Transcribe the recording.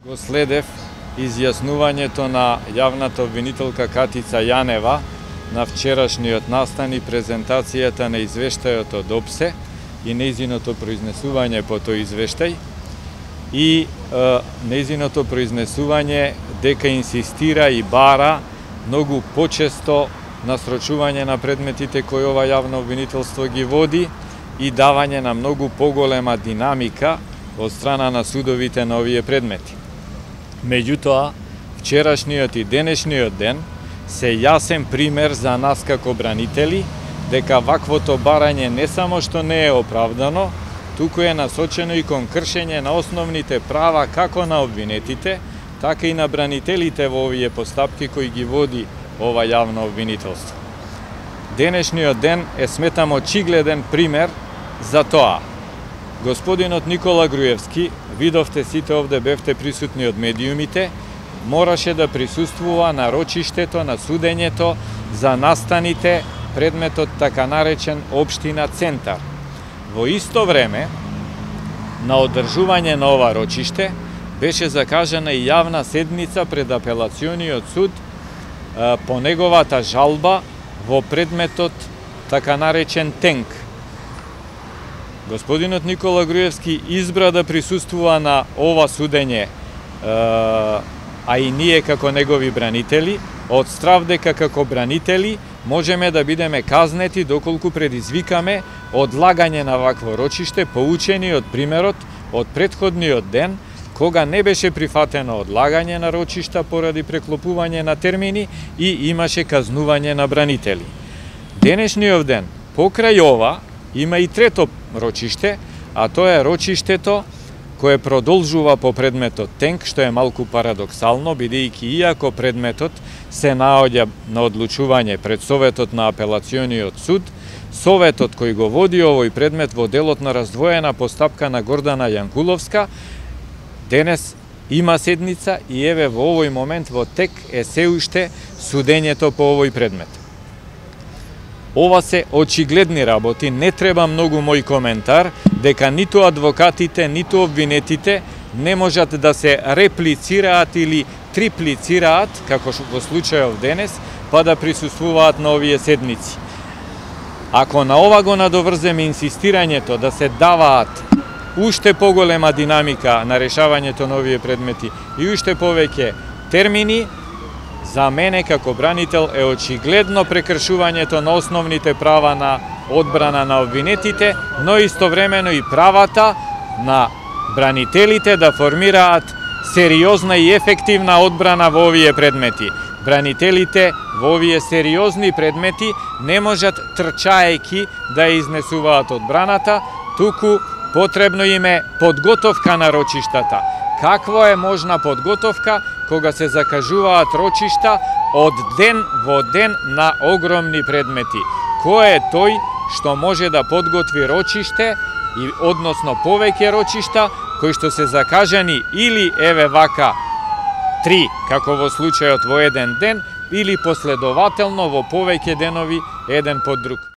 Го следев изјаснувањето на јавната обвинителка Катица Јанева на вчерашниот настан и презентацијата на извештајот од ОПСЕ и нејзиното произнесување по тој извештај и нејзиното произнесување дека инсистира и бара многу почесто насрочување на предметите кои ова јавно обвинителство ги води и давање на многу поголема динамика од страна на судовите на овие предмети. Меѓутоа, вчерашниот и денешниот ден се јасен пример за нас како бранители дека ваквото барање не само што не е оправдано, туку е насочено и кон кршење на основните права како на обвинетите, така и на бранителите во овие постапки кои ги води ова јавно обвинителство. Денешниот ден е, сметам, очигледен пример за тоа. Господинот Никола Груевски, видовте сите овде, бевте присутни од медиумите, мораше да присуствува на рочиштето, на судењето за настаните предметот така наречен Општина Центар. Во исто време, на одржување на ова рочиште, беше закажана и јавна седница пред апелациониот суд по неговата жалба во предметот така наречен Тенк. Господинот Никола Груевски избра да присуствува на ова судење, а и ние како негови бранители, од страв дека како бранители можеме да бидеме казнети доколку предизвикаме одлагање на вакво рочиште, поучени од примерот од претходниот ден, кога не беше прифатено одлагање на рочишта поради преклопување на термини и имаше казнување на бранители. Денешниот ден, покрај ова, има и трето рочиште, а тоа е рочиштето кое продолжува по предметот Тенк, што е малку парадоксално, бидејќи иако предметот се наоѓа на одлучување пред Советот на апелациониот суд, Советот кој го води овој предмет во делот на раздвоена постапка на Гордана Јанкуловска, денес има седница и еве во овој момент во тек е се уште судењето по овој предмет. Ова се очигледни работи, не треба многу мој коментар, дека ниту адвокатите, ниту обвинетите не можат да се реплицираат или триплицираат, како во случајов денес, па да присуствуваат на овие седници. Ако на ова го надоврземе инсистирањето да се даваат уште поголема динамика на решавањето на овие предмети и уште повеќе термини, за мене како бранител е очигледно прекршувањето на основните права на одбрана на обвинетите, но истовремено и правата на бранителите да формираат сериозна и ефективна одбрана во овие предмети. Бранителите во овие сериозни предмети не можат трчаеки да изнесуваат одбраната, туку потребно им е подготовка на рочиштата. Какво е можна подготовка кога се закажуваат рочишта од ден во ден на огромни предмети? Кој е тој што може да подготви рочиште и односно повеќе рочишта кои што се закажани или еве вака 3, како во случајот во еден ден, или последователно во повеќе денови еден под друг?